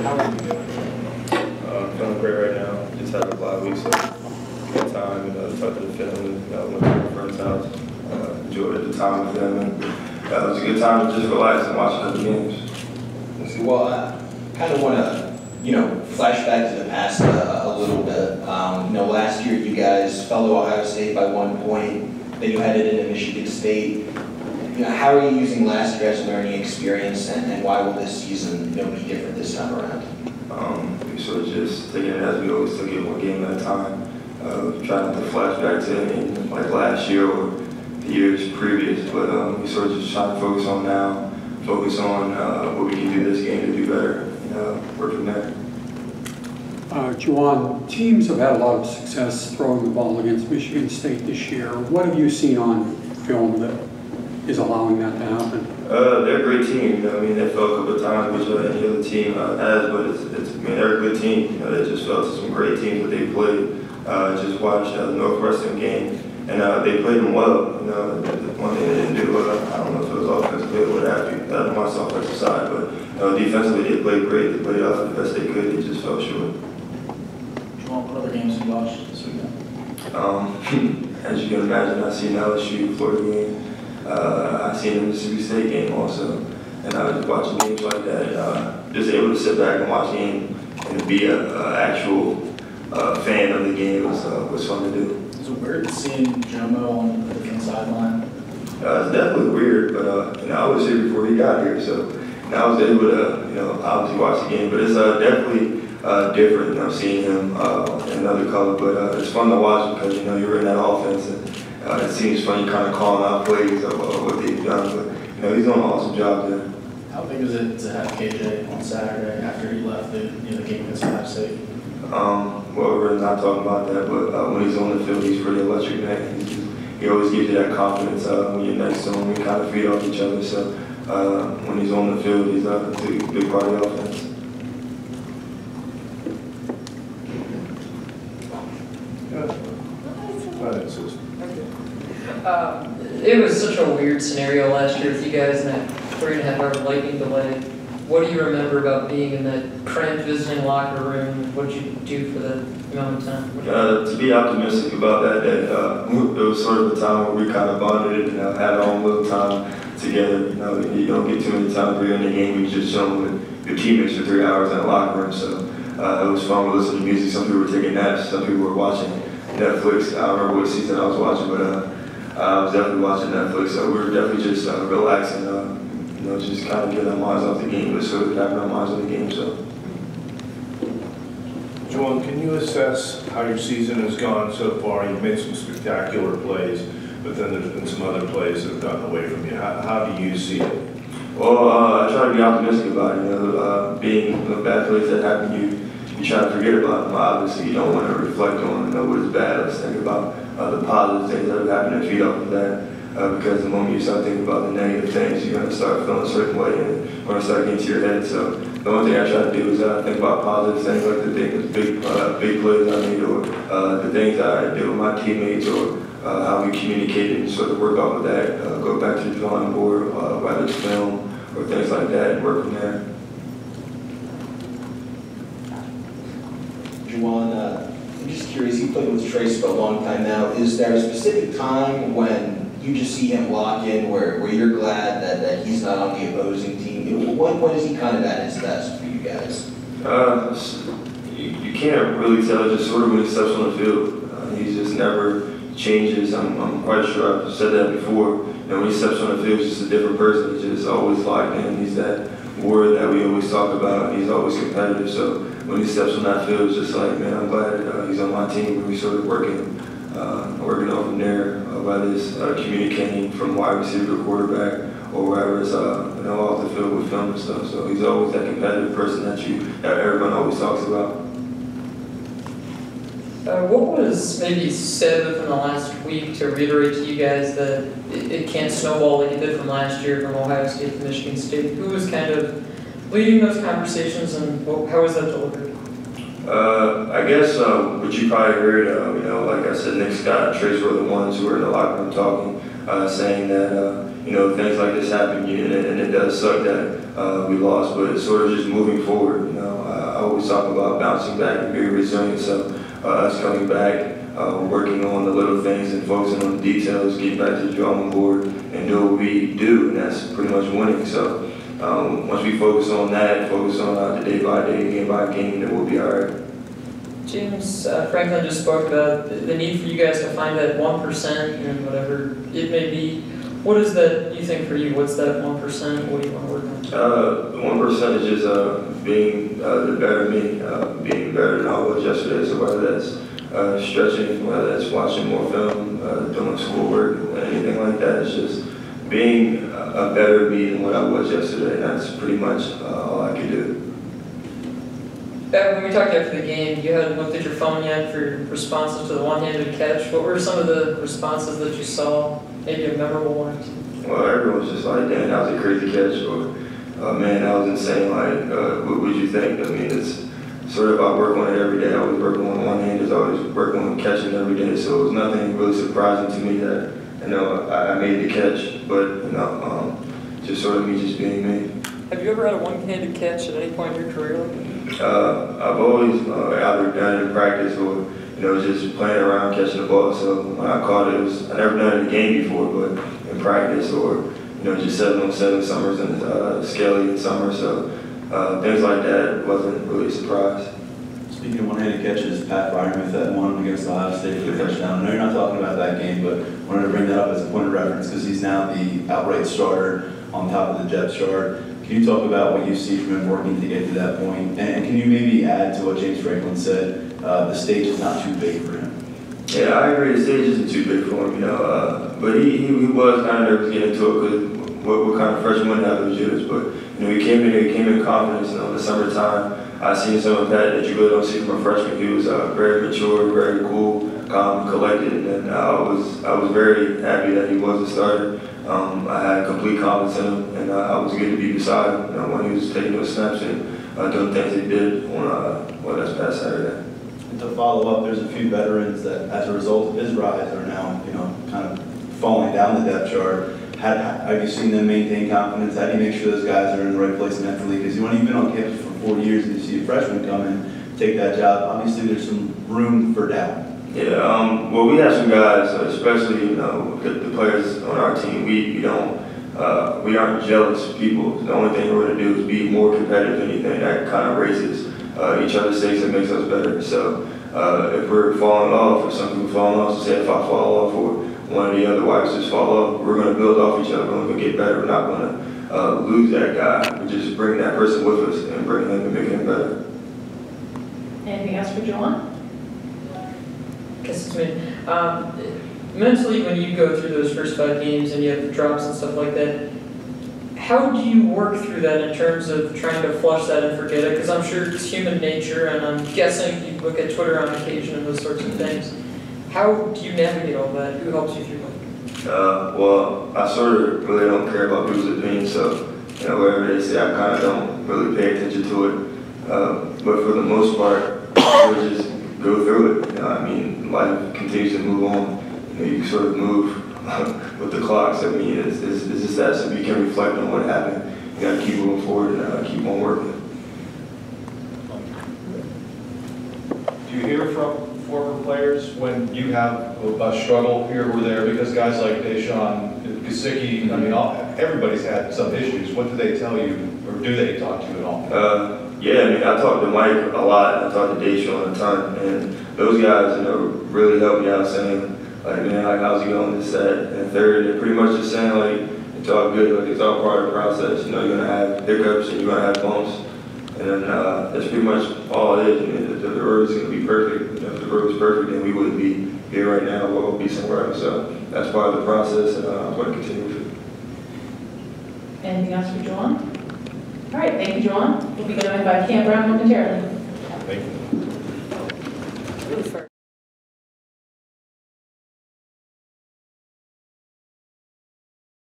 how are you doing? Feeling great right now. Just had a bye week, so good time, talk to the family, went to my friend's house, enjoyed the time with them, and it was a good time to just relax and watch a couple games. Well, I kind of want to, flash back to the past a little bit. Last year you guys fell to Ohio State by 1 point, then you headed into Michigan State. How are you using last year as a learning experience, and why will this season, be different this time around? We sort of just taking it as we always took it, one game at a time. Trying not to flash back to anything like last year or the years previous, but we sort of just trying to focus on now, focus on what we can do this game to do better, work from there. Juwan, teams have had a lot of success throwing the ball against Michigan State this year. What have you seen on film that is allowing that to happen? They're a great team. They fell a couple of times, which any other team has, but they're a good team. They just fell to some great teams that they played. Just watched the Northwestern game, and they played them well. The one thing they didn't do, I don't know if it was offensively or what have you, on my offensive side, but defensively they played great. They played the best they could. They just fell short. What other games have you watched this weekend? As you can imagine, I've seen LSU, Florida game. I've seen the Mississippi State game also, and I was just watching games like that, and just able to sit back and watch the game and be an actual fan of the game was fun to do. Is it weird seeing Jomo on the different sideline? It's definitely weird, but I was here before he got here, so I was able to obviously watch the game, but it's definitely different, seeing him in another color, but it's fun to watch because you're in that offense, and it seems fun. You kind of calling out plays of what they've done, but he's doing an awesome job there. How big was it to have KJ on Saturday after he left the game against Ohio State? Well, we're not talking about that, but when he's on the field, he's pretty electric, man. He always gives you that confidence when you're next to him. We kind of feed off each other, so when he's on the field, he's a big part of the offense. It was such a weird scenario last year with you guys in that 3.5-hour lightning delay. What do you remember about being in that cramped visiting locker room? What did you do for that amount of time? To be optimistic about that, it was sort of a time where we kind of bonded and had our own little time together. You don't get too many times where you're in the game, you just chilling with your teammates for 3 hours in the locker room. So it was fun. We listened to music. Some people were taking naps. Some people were watching Netflix. I don't remember what season I was watching, but I was definitely watching Netflix. So we were definitely just relaxing, just kind of getting our minds off the game, but sort of having our minds on the game. So, Juwan, can you assess how your season has gone so far? You've made some spectacular plays, but then there's been some other plays that have gotten away from you. How do you see it? Well, I try to be optimistic about it. Being bad plays that happen, you try to forget about them. Obviously, you don't want to reflect on what is bad. Let's think about the positive things that have happened and feed off of that. Because the moment you start thinking about the negative things, you're going to start feeling a certain way and it's going to start getting to your head. So the only thing I try to do is think about positive things, like the big plays I made, or the things that I did with my teammates, or how we communicate and sort of work off of that. Go back to the drawing board, whether it's film or things like that, and work from there. Juwan, I'm just curious, you played with Trace for a long time now. Is there a specific time when you just see him lock in where you're glad that he's not on the opposing team? When is he kind of at his best for you guys? You can't really tell, just sort of when he steps on the field. He just never changes. I'm quite sure I've said that before. When he steps on the field, he's just a different person. He's just always locked in. He's that warrior that we always talk about. He's always competitive. So when he steps on that field, it's just like, man, I'm glad he's on my team. We're sort of working on from there, whether it's communicating from wide receiver to quarterback, or whether it's off the field with film and stuff. So he's always that competitive person that everyone always talks about. What was maybe said within the last week to reiterate to you guys that it can't snowball like it did from last year from Ohio State to Michigan State? Who was kind of leading those conversations, and how was that delivered? I guess what you probably heard, like I said, Nick Scott and Trace were the ones who were in the locker room talking, saying that, things like this happen, and it does suck that we lost, but it's sort of just moving forward. I always talk about bouncing back and being resilient. So us coming back, working on the little things and focusing on the details, getting back to the drawing board and do what we do, and that's pretty much winning. So once we focus on that, focus on the day by day, game by game, then we'll be all right. James, Franklin just spoke about the need for you guys to find that 1% and whatever it may be. What is that, you think, for you? What's that 1%? What do you want to work on? The 1% is just being the better me, being better than I was yesterday. So whether that's stretching, whether that's watching more film, doing schoolwork, anything like that, it's just being a better me than what I was yesterday. That's pretty much all I can do. When we talked after the game, you hadn't looked at your phone yet for responses to the one-handed catch. What were some of the responses that you saw? Maybe a memorable one? Well, everyone was just like, "Damn, that was a crazy catch," or "Man, that was insane." Like, what would you think? I mean, it's sort of I work on it every day. I always work on one-handers. I always work on catching every day. So it was nothing really surprising to me that I made the catch. But just sort of me just being me. Have you ever had a one-handed catch at any point in your career like that? I've always either done it in practice or just playing around catching the ball. So when I caught it, I never done it in a game before, but in practice or just 7-on-7 summers and scaly in summer. So things like that wasn't really a surprise. Speaking of one-handed catches, Pat Fryermuth had one against Ohio State for the touchdown. I know you're not talking about that game, but wanted to bring that up as a point of reference because he's now the outright starter on top of the depth chart. Can you talk about what you see from him working to get to that point? And can you maybe add to what James Franklin said, the stage is not too big for him? Yeah, I agree. The stage isn't too big for him, but he was kind of nervous getting into it because what kind of freshman have those years. But he came in confidence. In the summertime, I seen some of that you really don't see from a freshman. He was very mature, very cool, calm, collected, and I was very happy that he was a starter. I had complete confidence in him, and I was good to be beside him when he was taking those snaps and doing things he did on this past Saturday. And to follow up, there's a few veterans that, as a result of his rise, are now kind of falling down the depth chart. Have you seen them maintain confidence? How do you make sure those guys are in the right place mentally? Because when you've been on campus for 4 years and you see a freshman come in, take that job, obviously there's some room for doubt. Yeah, well, we have some guys, especially the players on our team. We aren't jealous people. The only thing we're going to do is be more competitive than anything. That kind of raises each other's stakes and makes us better. So if we're falling off, or some people falling off, so say if I fall off or one of the other wide receivers fall off, we're going to build off each other. We're going to get better. We're not going to lose that guy. We're just bringing that person with us and bringing him and making him better. Anything else for Juwan? Guess it's me. Mentally, when you go through those first 5 games and you have the drops and stuff like that, how do you work through that in terms of trying to flush that and forget it? Because I'm sure it's human nature, and I'm guessing you look at Twitter on occasion and those sorts of things. How do you navigate all that? Who helps you through that? Well, I sort of really don't care about people's opinions, so whatever they say, I kind of don't really pay attention to it. But for the most part, we just go through it. I mean, life continues to move on. You sort of move with the clocks. I mean, it's just that simple. You can reflect on what happened. You got to keep moving forward and keep on working. Do you hear from former players when you have a struggle here or there? Because guys like Deshaun, Gesicki, I mean, everybody's had some issues. What do they tell you, or do they talk to you at all? Yeah, I mean, I talk to Mike a lot, and I talk to Deshaun a ton, and those guys, really help me out, saying, like, man, like, how's it going, this, that, and third, and pretty much just saying, like, it's all good, like, it's all part of the process, you're gonna have hiccups, and you're gonna have bumps, and then that's pretty much all it is. I mean, if the road is gonna be perfect, if the road was perfect, then we wouldn't be here right now, we'll be somewhere else, so that's part of the process, and I'm gonna continue with it. Anything else for Juwan? All right, thank you, Juwan. We'll be joined by Cam Brown momentarily. Thank you. Really first.